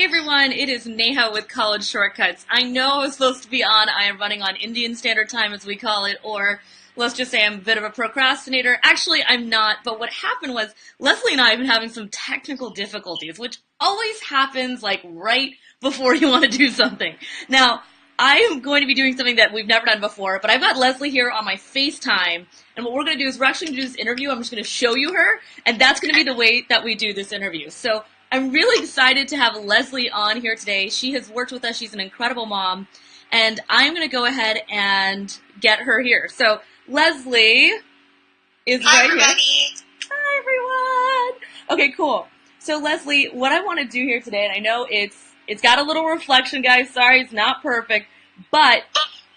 Hey everyone, it is Neha with College Shortcuts. I know I was supposed to be on. I am running on Indian Standard Time, as we call it, or let's just say I'm a bit of a procrastinator. Actually, I'm not, but what happened was Leslie and I have been having some technical difficulties, which always happens like right before you want to do something. Now, I am going to be doing something that we've never done before, but I've got Leslie here on my FaceTime, and what we're going to do is we're actually going to do this interview. I'm just going to show you her, and that's going to be the way that we do this interview. So I'm really excited to have Leslie on here today. She has worked with us. She's an incredible mom, and I'm going to go ahead and get her here. So Leslie is Hi, right everybody. here. Hi, everyone. Okay, cool. So Leslie, what I want to do here today, and I know it's got a little reflection, guys. Sorry, it's not perfect, but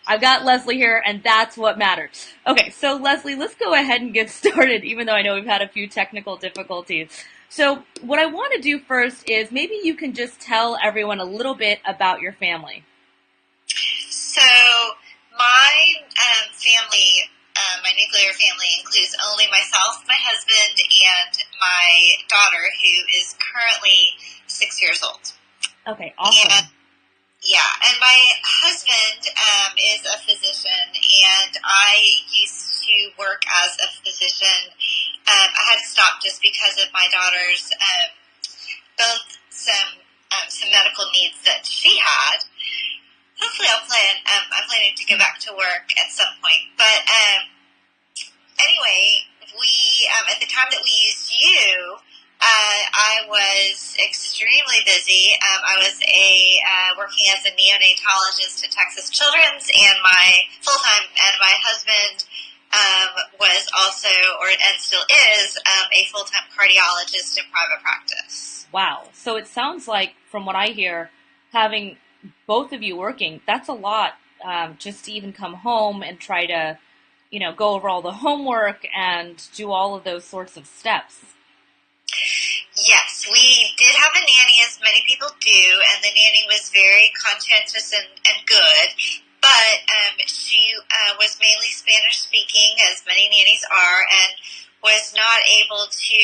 I've got Leslie here, and that's what matters. Okay, so Leslie, let's go ahead and get started, even though I know we've had a few technical difficulties. So what I want to do first is maybe you can just tell everyone a little bit about your family. So my family, my nuclear family includes only myself, my husband, and my daughter, who is currently 6 years old. Okay, awesome. And my husband is a physician, and I used to work as a physician. I had to stop just because of my daughter's both some medical needs that she had. Hopefully, I'm planning to go back to work at some point. But anyway, we at the time that we used you, I was extremely busy. I was working as a neonatologist at Texas Children's, and my my husband was also, and still is, a full-time cardiologist in private practice. Wow. So it sounds like, from what I hear, having both of you working, that's a lot, just to even come home and try to, go over all the homework and do all of those sorts of steps. Yes, we did have a nanny, as many people do, and the nanny was very conscientious and good, but she was mainly Spanish-speaking, as many nannies are, and was not able to,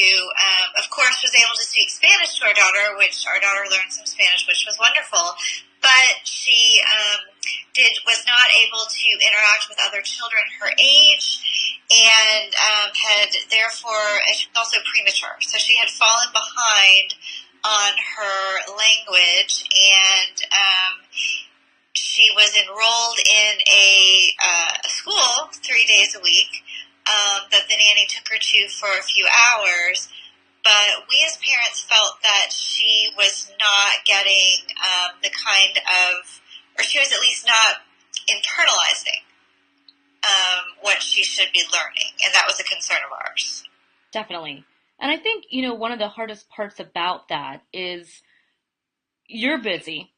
of course, was able to speak Spanish to our daughter, which our daughter learned some Spanish, which was wonderful, but she was not able to interact with other children her age, and had therefore, she was also premature, so she had fallen behind on her language, and she was enrolled in a school 3 days a week that the nanny took her to for a few hours. But we as parents felt that she was not getting the kind of, or she was at least not internalizing what she should be learning. And that was a concern of ours. Definitely. And I think, one of the hardest parts about that is you're busy,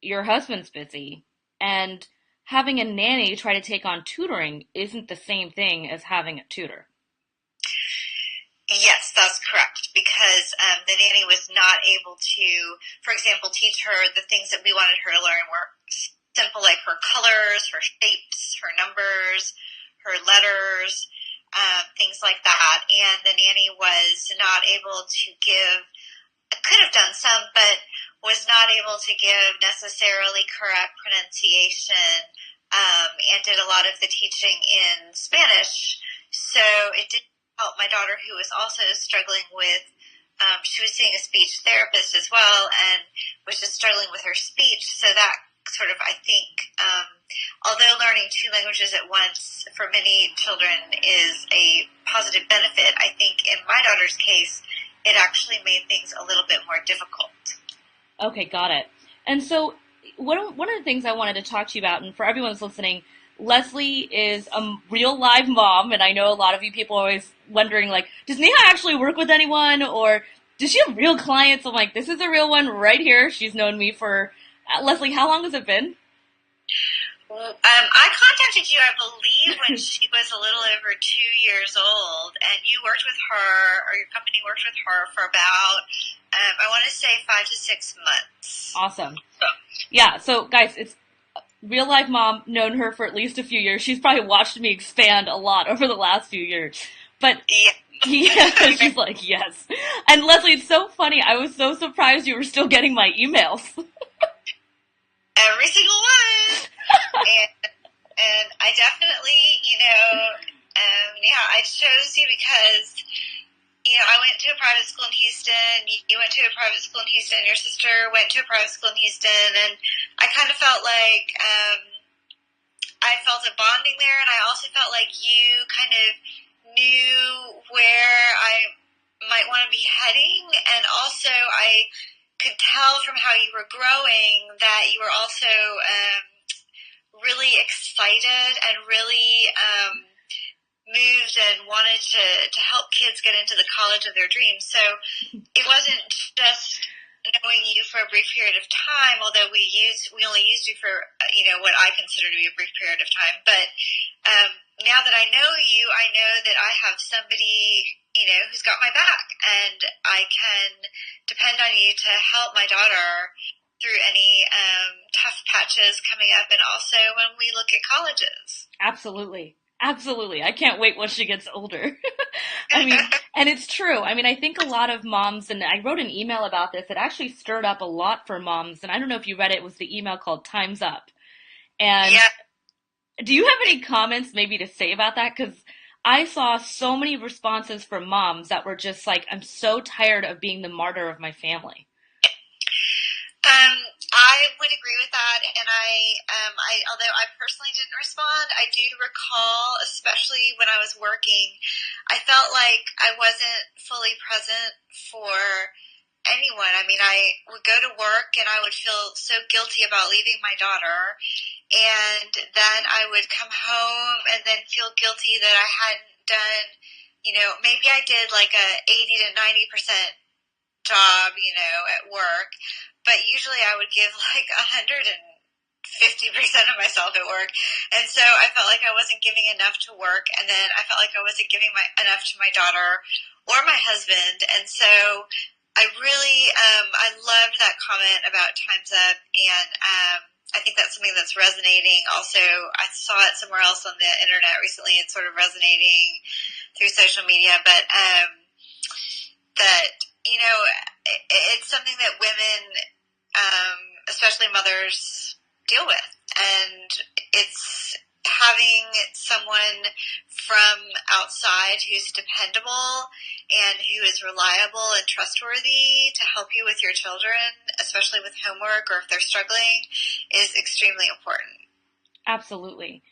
your husband's busy, and having a nanny try to take on tutoring isn't the same thing as having a tutor. Yes, that's correct, because the nanny was not able to, for example, teach her the things that we wanted her to learn were simple, like her colors, her shapes, her numbers, her letters, things like that. And the nanny was not able to give, could have done some, but was not able to give necessarily correct pronunciation, and did a lot of the teaching in Spanish. So it did help my daughter, who was also struggling with, she was seeing a speech therapist as well, and was just struggling with her speech. So that sort of, I think, although learning two languages at once for many children is a positive benefit, I think in my daughter's case, it actually made things a little bit more difficult. Okay, got it. And so one of the things I wanted to talk to you about, and for everyone who's listening, Leslie is a real live mom, and I know a lot of you people are always wondering, like, does Neha actually work with anyone, or does she have real clients? I'm like, this is a real one right here. She's known me for, Leslie, how long has it been? I contacted you, I believe, when she was a little over 2 years old, and you worked with her, or your company worked with her for about, I want to say 5 to 6 months. Awesome. Yeah, so guys, it's real life mom, known her for at least a few years. She's probably watched me expand a lot over the last few years. But Yeah. yeah, she's like, yes. And Leslie, it's so funny. I was so surprised you were still getting my emails. Every single one. And I definitely, yeah, I chose you because, I went to a private school in Houston. You went to a private school in Houston. Your sister went to a private school in Houston. And I kind of felt like I felt a bonding there. And I also felt like you kind of knew where I might want to be heading. And also, I could tell from how you were growing that you were also really excited and really moved and wanted to help kids get into the college of their dreams. So it wasn't just knowing you for a brief period of time, although we only used you for what I consider to be a brief period of time. But now that I know you, I know that I have somebody who's got my back, and I can depend on you to help my daughter through any tough patches coming up, and also when we look at colleges. Absolutely. Absolutely. I can't wait when she gets older. I mean, and it's true. I mean, I think a lot of moms, and I wrote an email about this, it actually stirred up a lot for moms. And I don't know if you read it, it was the email called Time's Up. And Yeah. do you have any comments maybe to say about that? Because I saw so many responses from moms that were just like, I'm so tired of being the martyr of my family. Um, I would agree with that, and although I personally didn't respond, I do recall, especially when I was working, I felt like I wasn't fully present for anyone. I mean, I would go to work and I would feel so guilty about leaving my daughter, and then I would come home and then feel guilty that I hadn't done, maybe I did like a 80 to 90% job, at work, but usually I would give like 150% of myself at work. And so I felt like I wasn't giving enough to work, and then I felt like I wasn't giving enough to my daughter or my husband. And so I really, I loved that comment about Time's Up, and I think that's something that's resonating. Also, I saw it somewhere else on the internet recently. It's sort of resonating through social media, but that it's something that women, especially mothers, deal with, and it's having someone from outside who's dependable and who is reliable and trustworthy to help you with your children, especially with homework or if they're struggling, is extremely important. Absolutely.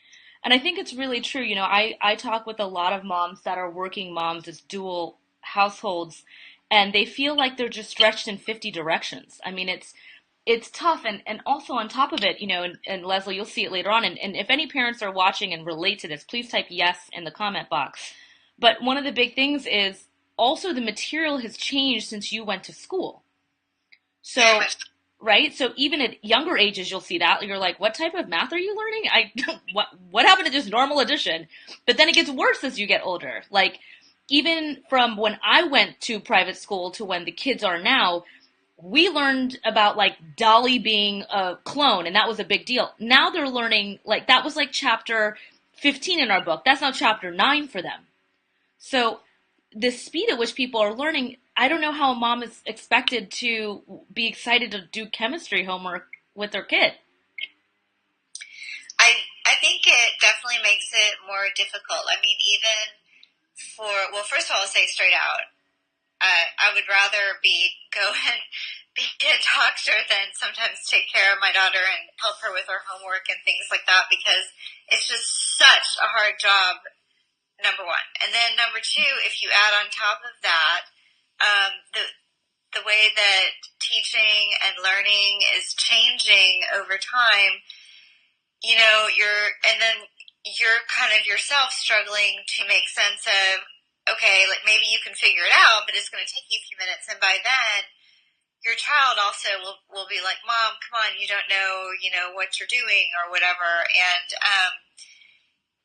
And I think it's really true. I talk with a lot of moms that are working moms as dual households, and they feel like they're just stretched in 50 directions. I mean, it's tough. And also on top of it, and Leslie, you'll see it later on. And if any parents are watching and relate to this, please type yes in the comment box. But one of the big things is also the material has changed since you went to school. Very So much. right? So even at younger ages, you'll see that. You're like, what type of math are you learning? What happened to just normal addition? But then it gets worse as you get older. Like even from when I went to private school to when the kids are now, we learned about like Dolly being a clone, and that was a big deal. Now they're learning like that was like chapter 15 in our book. That's now chapter 9 for them. So the speed at which people are learning, I don't know how a mom is expected to be excited to do chemistry homework with their kid. I think it definitely makes it more difficult. I mean, even well, first of all, I'll say straight out, I would rather go and be a doctor than sometimes take care of my daughter and help her with her homework and things like that, because it's just such a hard job, number one. And then number two, if you add on top of that, the way that teaching and learning is changing over time, you're kind of yourself struggling to make sense of, okay, like maybe you can figure it out, but it's going to take you a few minutes, and by then your child also will be like, Mom, come on, you don't know, what you're doing or whatever. And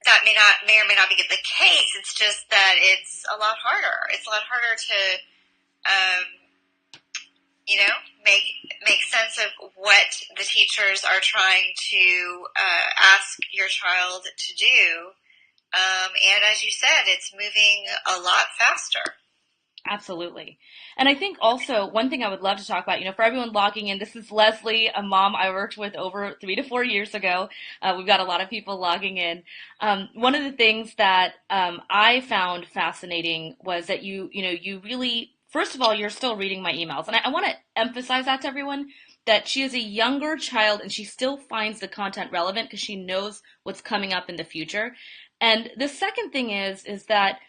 that may or may not be the case. It's just that it's a lot harder. It's a lot harder to, um, make sense of what the teachers are trying to ask your child to do. And as you said, it's moving a lot faster. Absolutely. And I think also one thing I would love to talk about, for everyone logging in, this is Leslie, a mom I worked with over 3 to 4 years ago. We've got a lot of people logging in. One of the things that I found fascinating was that you really, first of all, you're still reading my emails. And I want to emphasize that to everyone that she is a younger child and she still finds the content relevant because she knows what's coming up in the future. And the second thing is that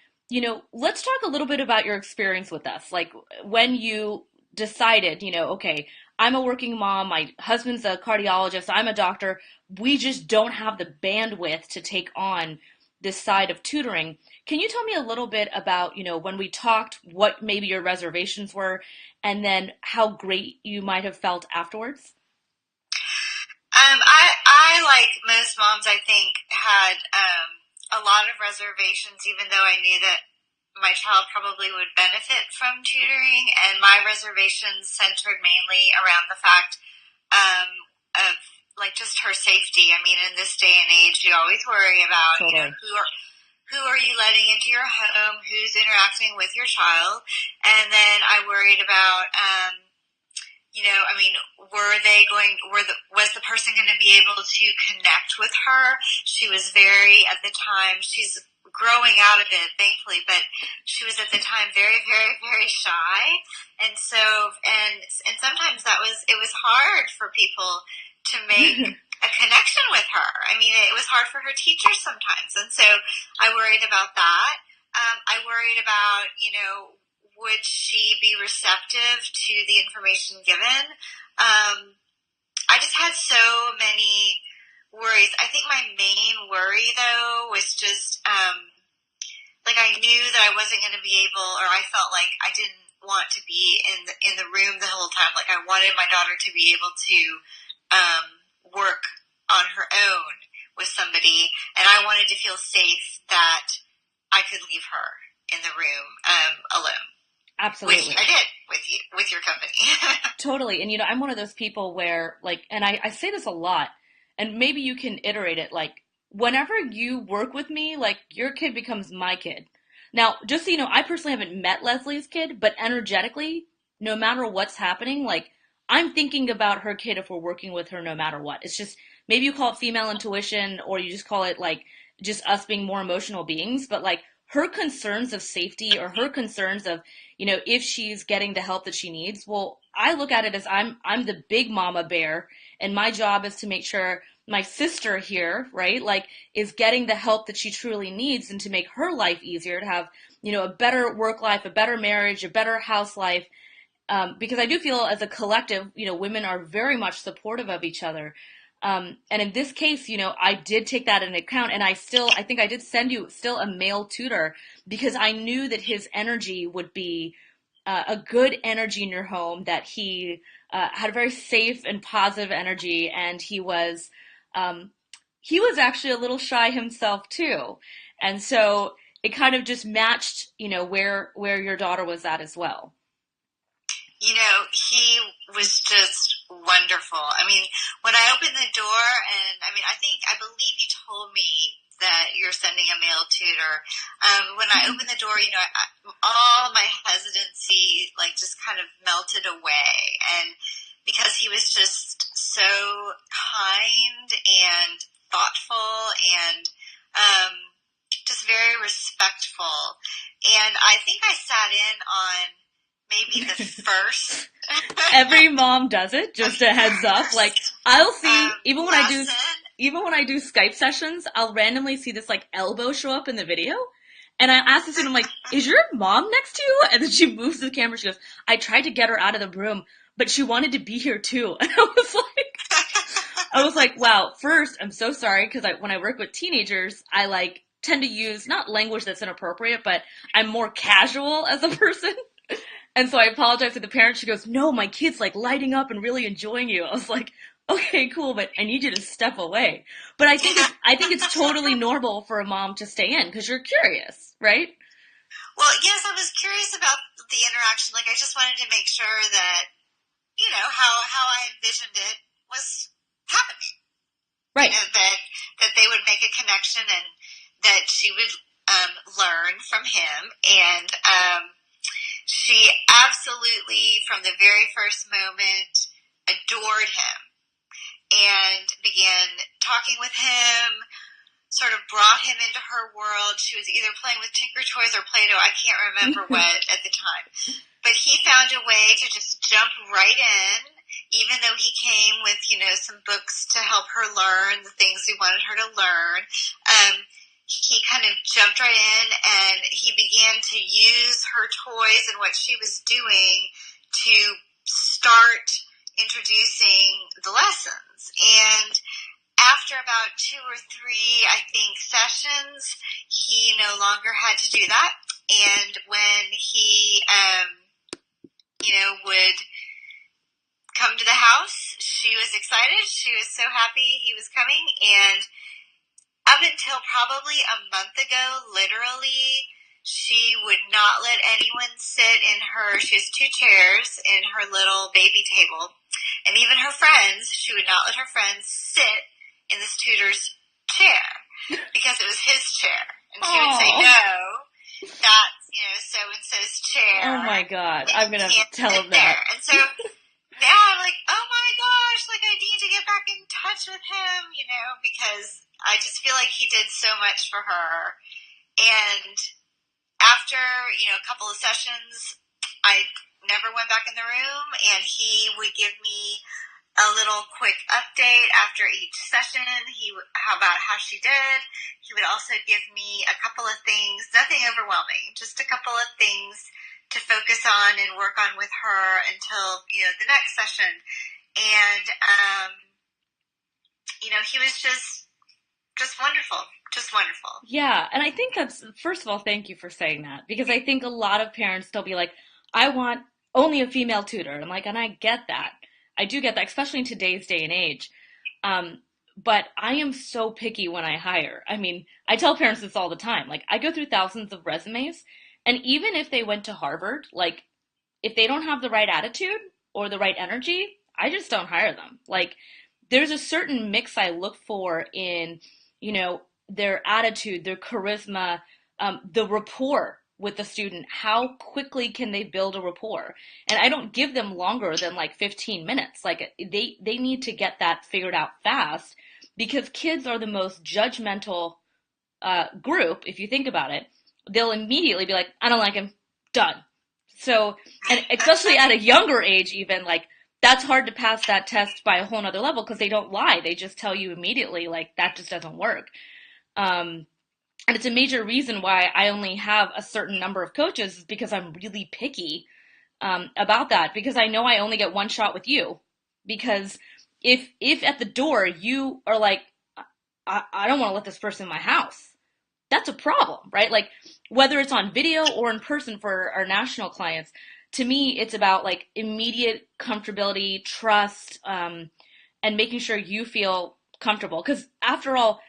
let's talk a little bit about your experience with us. Like when you decided, okay, I'm a working mom, my husband's a cardiologist, I'm a doctor, we just don't have the bandwidth to take on this side of tutoring. Can you tell me a little bit about, when we talked, what maybe your reservations were, and then how great you might have felt afterwards? I, like most moms, I think, had a lot of reservations, even though I knew that my child probably would benefit from tutoring. And my reservations centered mainly around the fact of like just her safety. I mean, in this day and age, you always worry about, Totally. who are you letting into your home, who's interacting with your child, and then I worried about I mean, was the person going to be able to connect with her? She was at the time, she's growing out of it, thankfully, but she was at the time very, very, very shy. And so, and sometimes it was hard for people to make a connection with her. I mean, it was hard for her teachers sometimes. And so I worried about that. I worried about, would she be receptive to the information given? I just had so many worries. I think my main worry, though, was just like I knew that I wasn't going to be able, or I felt like I didn't want to be in the room the whole time. Like I wanted my daughter to be able to work on her own with somebody, and I wanted to feel safe that I could leave her in the room alone. Which I Absolutely. did with your company. Totally. And I'm one of those people where like, and I say this a lot, and maybe you can iterate it, like, whenever you work with me, like your kid becomes my kid. Now, just so you know, I personally haven't met Leslie's kid, but energetically, no matter what's happening, like I'm thinking about her kid if we're working with her no matter what. It's just maybe you call it female intuition or you just call it like just us being more emotional beings, but like her concerns of safety or her concerns of if she's getting the help that she needs. Well, I look at it as I'm the big mama bear, and my job is to make sure my sister here, right, like is getting the help that she truly needs and to make her life easier, to have, a better work life, a better marriage, a better house life. Because I do feel as a collective, women are very much supportive of each other. And in this case, I did take that into account, and I think I did send you still a male tutor because I knew that his energy would be a good energy in your home, that he had a very safe and positive energy, and um, he was actually a little shy himself too, and so it kind of just matched, where your daughter was at as well. He was just wonderful. I mean, when I opened the door, and I believe you told me that you're sending a male tutor. When I opened the door, all my hesitancy like just kind of melted away, and because he was just so kind and thoughtful and just very respectful. And I think I sat in on maybe the first Every mom does it, just a heads up. Like I'll see, lesson. even when I do Skype sessions, I'll randomly see this like elbow show up in the video. And I ask the student, I'm like, is your mom next to you? And then she moves the camera. She goes, I tried to get her out of the room, but she wanted to be here too. And I was like, wow, first, I'm so sorry. Because when I work with teenagers, I like tend to use not language that's inappropriate, but I'm more casual as a person. And so I apologized to the parent. She goes, no, my kid's like lighting up and really enjoying you. I was like, okay, cool, but I need you to step away. But I think it's totally normal for a mom to stay in because you're curious, right? Well, yes, I was curious about the interaction. Like, I just wanted to make sure that how I envisioned it was happening. Right. That they would make a connection, and that she would learn from him. And she absolutely, from the very first moment, adored him and began talking with him, sort of brought him into her world. She was either playing with Tinker Toys or Play-Doh. I can't remember what at the time. But he found a way to just jump right in, even though he came with, some books to help her learn the things we wanted her to learn. He kind of jumped right in, and he began to use her toys and what she was doing to start introducing the lessons. And after about 2 or 3, I think, sessions, he no longer had to do that. And when he, would come to the house, she was excited. She was so happy he was coming. And up until probably a month ago, literally, she would not let anyone sit in she has 2 chairs in her little baby table. And even her friends, she would not let her friends sit in this tutor's chair because it was his chair. And she would say, no, that's, so-and-so's chair. Oh my God. I'm going to tell him that. And so now I'm like, oh my gosh, I need to get back in touch with him, because I just feel like he did so much for her. And after, a couple of sessions, I never went back in the room, and he would give me a little quick update after each session. About how she did. He would also give me a couple of things, nothing overwhelming, just a couple of things to focus on and work on with her until, the next session. And, he was just wonderful. Just wonderful. Yeah, and I think that's, first of all, thank you for saying that, because I think a lot of parents, they'll be like, I want only a female tutor. And I get that. I do get that, especially in today's day and age. But I am so picky when I hire. I mean, I tell parents this all the time. I go through thousands of resumes, and even if they went to Harvard, if they don't have the right attitude or the right energy, I just don't hire them. There's a certain mix I look for in, their attitude, their charisma, the rapport with the student. How quickly can they build a rapport? And I don't give them longer than 15 minutes. They need to get that figured out fast, because kids are the most judgmental group. If you think about it, they'll immediately be like, I don't like him, done. So, and especially at a younger age, even that's hard to pass that test by a whole nother level, because they don't lie. They just tell you immediately, that just doesn't work. And it's a major reason why I only have a certain number of coaches, is because I'm really picky about that, because I know I only get one shot with you. Because if at the door you are like, I don't want to let this person in my house, that's a problem, right? Whether it's on video or in person for our national clients, to me, it's about immediate comfortability, trust, and making sure you feel comfortable. Because after all,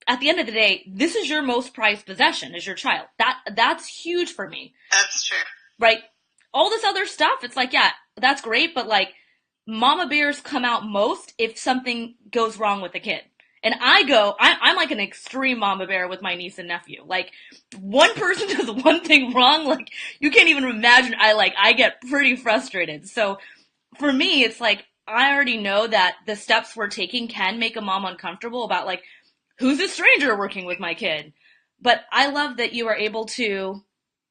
at the end of the day, this is your most prized possession, is your child. That's huge for me. That's true. Right? All this other stuff, it's yeah, that's great, but mama bears come out most if something goes wrong with the kid. And I'm like an extreme mama bear with my niece and nephew. One person does one thing wrong, you can't even imagine. I get pretty frustrated. So for me, it's I already know that the steps we're taking can make a mom uncomfortable about who's a stranger working with my kid. But I love that you are able to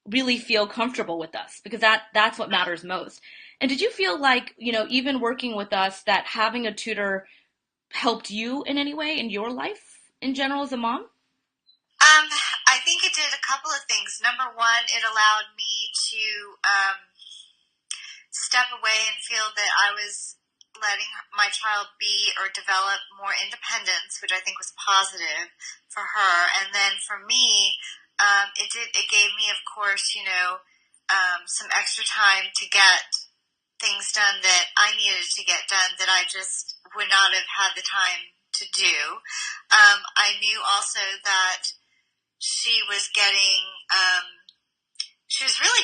really feel comfortable with us, because that's what matters most. And did you feel even working with us, that having a tutor helped you in any way in your life in general as a mom? I think it did a couple of things. Number one, it allowed me to step away and feel that I was letting my child be or develop more independence, which I think was positive for her. And then for me, it gave me, of course, some extra time to get things done that I needed to get done that I just would not have had the time to do. I knew also that she was really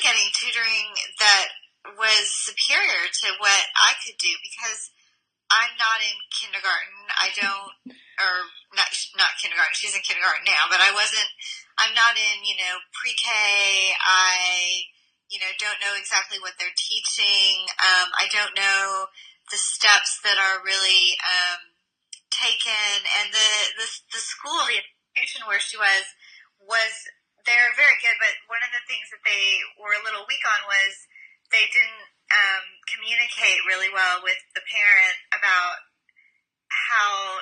getting tutoring that was superior to what I could do, because I'm not in kindergarten. I don't, or not kindergarten. She's in kindergarten now, but I'm not in, pre-K. Don't know exactly what they're teaching. I don't know the steps that are really taken, and the school, the institution where she was they're very good, but one of the things that they were a little weak on was they didn't communicate really well with the parent about how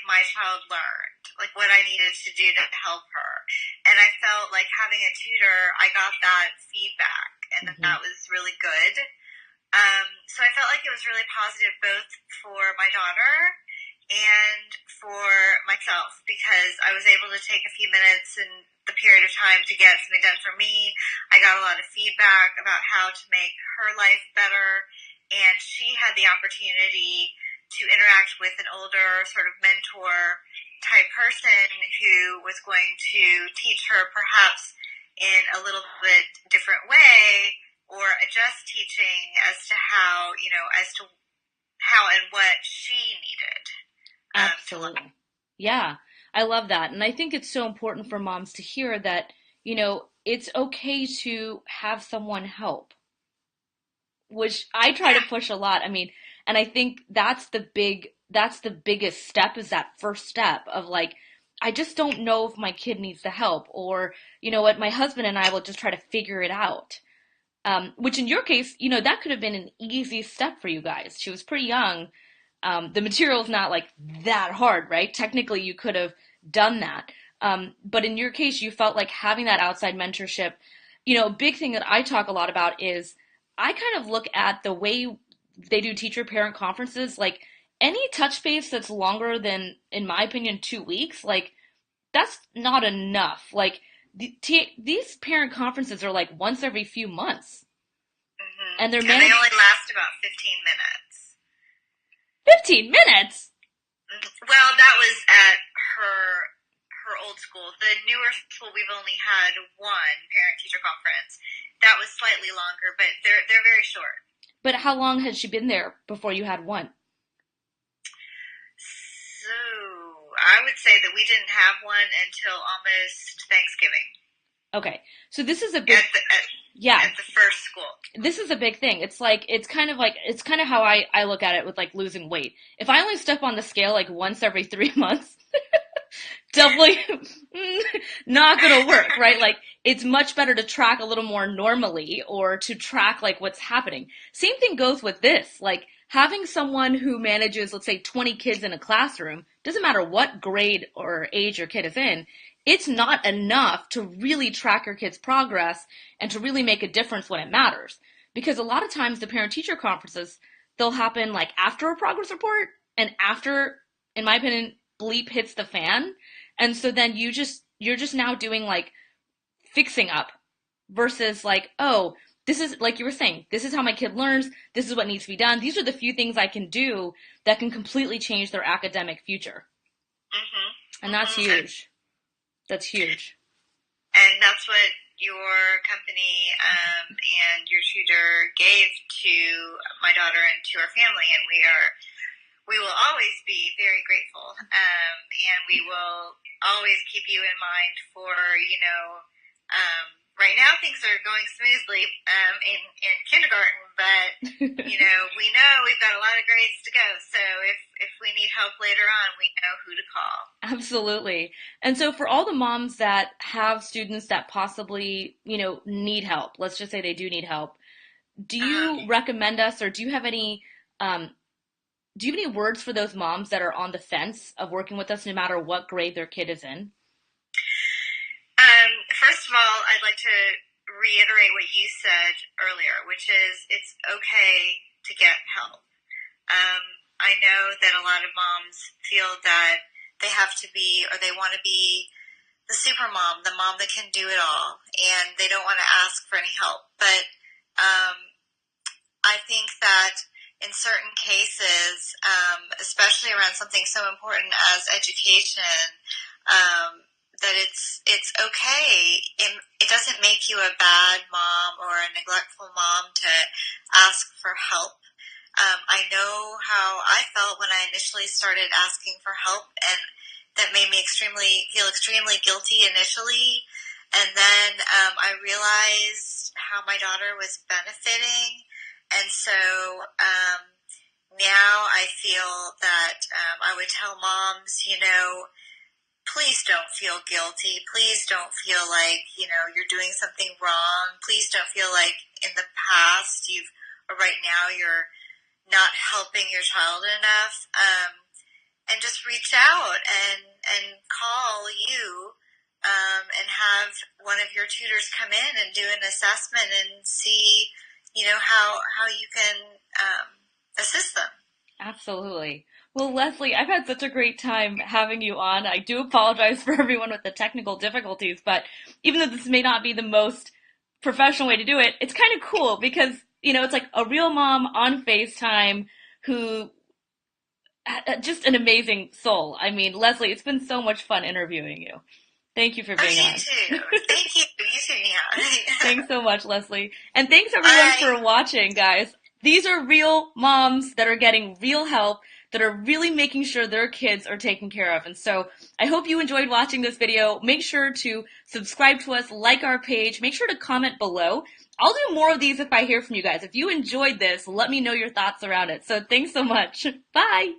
my child learned, like what I needed to do to help her. And I felt like having a tutor, I got that feedback, and that was really good. So I felt like it was really positive both for my daughter and for myself, because I was able to take a few minutes in the period of time to get something done for me. I got a lot of feedback about how to make her life better, and she had the opportunity to interact with an older sort of mentor type person who was going to teach her perhaps in a little bit different way, or adjust teaching as to how and what she needed. Absolutely. Yeah, I love that. And I think it's so important for moms to hear that, it's okay to have someone help, which I try to Yeah. push a lot. I mean, and I think that's the biggest step, is that first step of like, I just don't know if my kid needs the help, or you know what, my husband and I will just try to figure it out. Which in your case, that could have been an easy step for you guys. She was pretty young. The material's not like that hard, right? Technically, you could have done that. But in your case, you felt like having that outside mentorship. A big thing that I talk a lot about is I kind of look at the way they do teacher parent conferences, like any touch base that's longer than, in my opinion, 2 weeks, like that's not enough. Like these parent conferences are like once every few months, Mm-hmm. and they're And they managed. only last about 15 minutes. 15 minutes. Well, that was at her old school. The newer school, we've only had one parent teacher conference. That was slightly longer, but they're very short. But how long had she been there before you had one? So I would say that we didn't have one until almost Thanksgiving Okay, so this is a big, at the yeah, at the first school. this is a big thing. It's kind of how I look at it with like losing weight. If I only step on the scale like once every 3 months, definitely not gonna work, right? Like it's much better to track a little more normally, or to track like what's happening. Same thing goes with this. Like having someone who manages, let's say, 20 kids in a classroom, doesn't matter what grade or age your kid is in, it's not enough to really track your kid's progress and to really make a difference when it matters. Because a lot of times the parent teacher conferences, they'll happen like after a progress report and after, in my opinion, bleep hits the fan. And so then you're just now doing like fixing up versus like, oh, this is like you were saying, this is how my kid learns, this is what needs to be done. These are the few things I can do that can completely change their academic future. Mm-hmm. And that's Mm-hmm. huge. That's huge. And that's what your company and your tutor gave to my daughter and to our family, and we will always be very grateful, and we will always keep you in mind for right now things are going smoothly in kindergarten, but we know we've got a lot of grades to go, so if we need help later on, we know who to call. Absolutely. And so for all the moms that have students that possibly, need help, let's just say they do need help, do you recommend us, or um, do you have any words for those moms that are on the fence of working with us no matter what grade their kid is in? First of all, I'd like to reiterate what you said earlier, which is it's okay to get help. I know that a lot of moms feel that they have to be, or they want to be the super mom, the mom that can do it all, and they don't want to ask for any help. But I think that in certain cases, especially around something so important as education, that it's okay. It doesn't make you a bad mom or a neglectful mom to ask for help. I know how I felt when I initially started asking for help, and that made me feel extremely guilty initially. And then I realized how my daughter was benefiting, and so now I feel that I would tell moms, please don't feel guilty. Please don't feel like, you're doing something wrong. Please don't feel like in the past or right now you're not helping your child enough. And just reach out and call you, and have one of your tutors come in and do an assessment and see, how you can assist them. Absolutely. Well, Leslie, I've had such a great time having you on. I do apologize for everyone with the technical difficulties, but even though this may not be the most professional way to do it, it's kind of cool because, it's like a real mom on FaceTime who just an amazing soul. I mean, Leslie, it's been so much fun interviewing you. Thank you for Oh, being you on. too. Thank you. You too, Nia. Thanks so much, Leslie. And thanks everyone Bye. for watching, guys. These are real moms that are getting real help, that are really making sure their kids are taken care of. And so I hope you enjoyed watching this video. Make sure to subscribe to us, like our page, make sure to comment below. I'll do more of these if I hear from you guys. If you enjoyed this, let me know your thoughts around it. So thanks so much. Bye.